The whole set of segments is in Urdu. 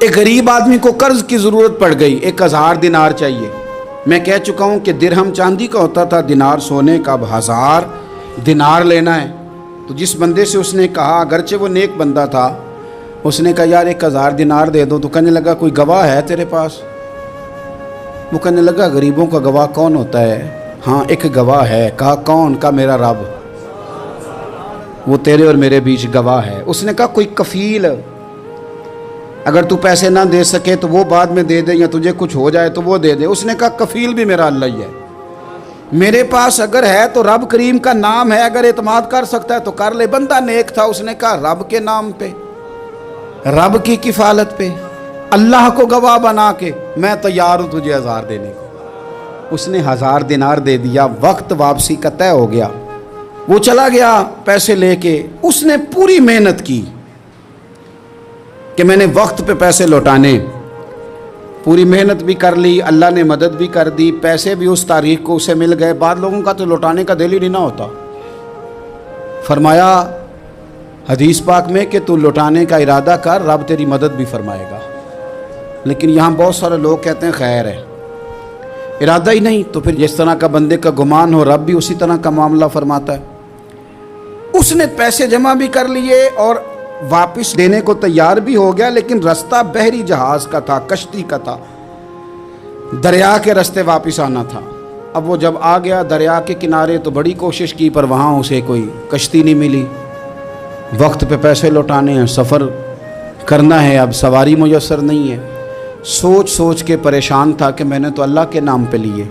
ایک غریب آدمی کو قرض کی ضرورت پڑ گئی، 1000 دینار چاہیے۔ میں کہہ چکا ہوں کہ درہم چاندی کا ہوتا تھا، دینار سونے کا، اب 1000 دینار لینا ہے۔ تو جس بندے سے اس نے کہا، اگرچہ وہ نیک بندہ تھا، اس نے کہا یار 1000 دینار دے دو، تو کہنے لگا کوئی گواہ ہے تیرے پاس؟ وہ کہنے لگا غریبوں کا گواہ کون ہوتا ہے؟ ہاں ایک گواہ ہے۔ کہا کون؟ کہا میرا رب، وہ تیرے اور میرے بیچ گواہ ہے۔ اس نے کہا کوئی کفیل، اگر تو پیسے نہ دے سکے تو وہ بعد میں دے دے، یا تجھے کچھ ہو جائے تو وہ دے دے۔ اس نے کہا کفیل بھی میرا اللہ ہی ہے، میرے پاس اگر ہے تو رب کریم کا نام ہے، اگر اعتماد کر سکتا ہے تو کر لے۔ بندہ نیک تھا، اس نے کہا رب کے نام پہ، رب کی کفالت پہ، اللہ کو گواہ بنا کے میں تیار ہوں تجھے 1000 دینے کو۔ اس نے 1000 دینار دے دیا، وقت واپسی کا طے ہو گیا، وہ چلا گیا پیسے لے کے۔ اس نے پوری محنت کی کہ میں نے وقت پہ پیسے لوٹانے، پوری محنت بھی کر لی، اللہ نے مدد بھی کر دی، پیسے بھی اس تاریخ کو اسے مل گئے۔ بعض لوگوں کا تو لوٹانے کا دل ہی نہیں نہ ہوتا۔ فرمایا حدیث پاک میں کہ تو لوٹانے کا ارادہ کر، رب تیری مدد بھی فرمائے گا۔ لیکن یہاں بہت سارے لوگ کہتے ہیں خیر ہے، ارادہ ہی نہیں، تو پھر جس طرح کا بندے کا گمان ہو رب بھی اسی طرح کا معاملہ فرماتا ہے۔ اس نے پیسے جمع بھی کر لیے اور واپس دینے کو تیار بھی ہو گیا، لیکن رستہ بحری جہاز کا تھا، کشتی کا تھا، دریا کے رستے واپس آنا تھا۔ اب وہ جب آ گیا دریا کے کنارے تو بڑی کوشش کی، پر وہاں اسے کوئی کشتی نہیں ملی۔ وقت پہ پیسے لوٹانے ہیں، سفر کرنا ہے، اب سواری میسر نہیں ہے۔ سوچ سوچ کے پریشان تھا کہ میں نے تو اللہ کے نام پہ لیے۔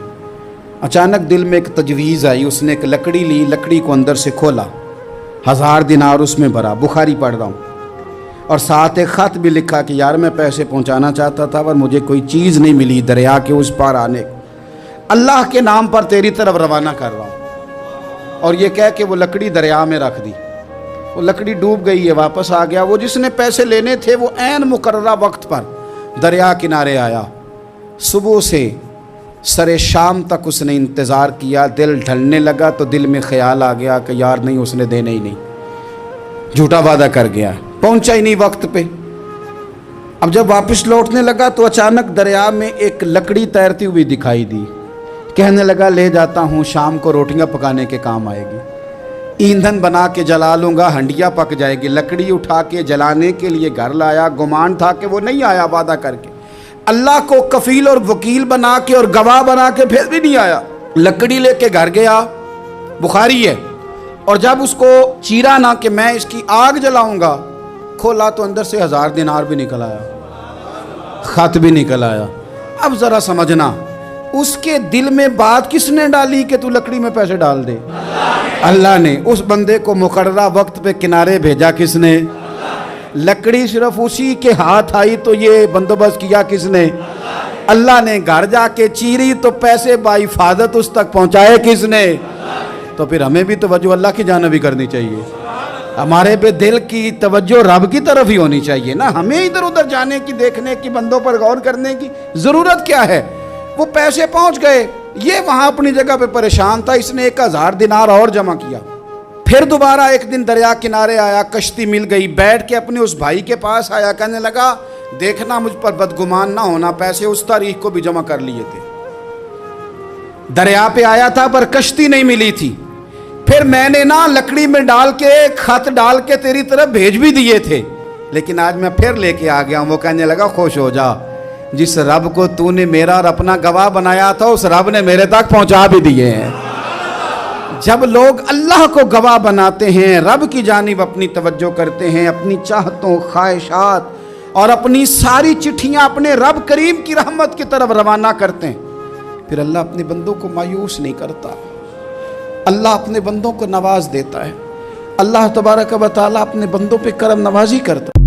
اچانک دل میں ایک تجویز آئی، اس نے ایک لکڑی لی، لکڑی کو اندر سے کھولا، 1000 دینار اس میں بھرا، بخاری پڑھ رہا ہوں، اور ساتھ ایک خط بھی لکھا کہ یار میں پیسے پہنچانا چاہتا تھا پر مجھے کوئی چیز نہیں ملی دریا کے اس پار آنے، اللہ کے نام پر تیری طرف روانہ کر رہا ہوں۔ اور یہ کہہ کہ وہ لکڑی دریا میں رکھ دی، وہ لکڑی ڈوب گئی ہے، واپس آ گیا۔ وہ جس نے پیسے لینے تھے وہ عین مقررہ وقت پر دریا کنارے آیا۔ صبح سے سر شام تک اس نے انتظار کیا، دل ڈھلنے لگا تو دل میں خیال آ گیا کہ یار نہیں، اس نے دینے ہی نہیں، جھوٹا وعدہ کر گیا، پہنچا ہی نہیں وقت پہ۔ اب جب واپس لوٹنے لگا تو اچانک دریا میں ایک لکڑی تیرتی ہوئی دکھائی دی، کہنے لگا لے جاتا ہوں، شام کو روٹیاں پکانے کے کام آئے گی، ایندھن بنا کے جلا لوں گا، ہنڈیا پک جائے گی۔ لکڑی اٹھا کے جلانے کے لیے گھر لایا، گمان تھا کہ وہ نہیں آیا وعدہ کر کے، اللہ کو کفیل اور وکیل بنا کے اور گواہ بنا کے پھر بھی نہیں آیا۔ لکڑی لے کے گھر گیا، بخاری ہے، اور جب اس کو چیرا نہ کہ میں اس کی آگ جلاؤں گا، کھولا تو اندر سے 1000 دینار بھی نکل آیا، خط بھی نکل آیا۔ اب ذرا سمجھنا، اس کے دل میں بات کس نے ڈالی کہ تو لکڑی میں پیسے ڈال دے؟ اللہ نے۔ اس بندے کو مقررہ وقت پہ کنارے بھیجا کس نے؟ لکڑی صرف اسی کے ہاتھ آئی تو یہ بندوبست کیا کس نے؟ اللہ نے۔ گھر جا کے چیری تو پیسے بحفاظت اس تک پہنچائے کس نے؟ تو پھر ہمیں بھی توجہ اللہ کی جانب ہی کرنی چاہیے، ہمارے پہ دل کی توجہ رب کی طرف ہی ہونی چاہیے نا، ہمیں ادھر ادھر جانے کی، دیکھنے کی، بندوں پر غور کرنے کی ضرورت کیا ہے؟ وہ پیسے پہنچ گئے، یہ وہاں اپنی جگہ پہ پریشان تھا، اس نے 1000 دینار اور جمع کیا۔ پھر دوبارہ ایک دن دریا کنارے آیا، کشتی مل گئی، بیٹھ کے اپنے اس بھائی کے پاس آیا، کہنے لگا دیکھنا مجھ پر بدگمان نہ ہونا، پیسے اس تاریخ کو بھی جمع کر لیے تھے، دریا پہ آیا تھا پر کشتی نہیں ملی تھی، پھر میں نے نا لکڑی میں ڈال کے خط ڈال کے تیری طرف بھیج بھی دیے تھے، لیکن آج میں پھر لے کے آ گیا ہوں۔ وہ کہنے لگا خوش ہو جا، جس رب کو تو نے میرا اور اپنا گواہ بنایا تھا اس رب نے میرے تک پہنچا بھی دیے ہیں۔ جب لوگ اللہ کو گواہ بناتے ہیں، رب کی جانب اپنی توجہ کرتے ہیں، اپنی چاہتوں، خواہشات اور اپنی ساری چٹھیاں اپنے رب کریم کی رحمت کی طرف روانہ کرتے ہیں، پھر اللہ اپنے بندوں کو مایوس نہیں کرتا، اللہ اپنے بندوں کو نواز دیتا ہے، اللہ تبارک و تعالیٰ اپنے بندوں پہ کرم نوازی کرتا ہے۔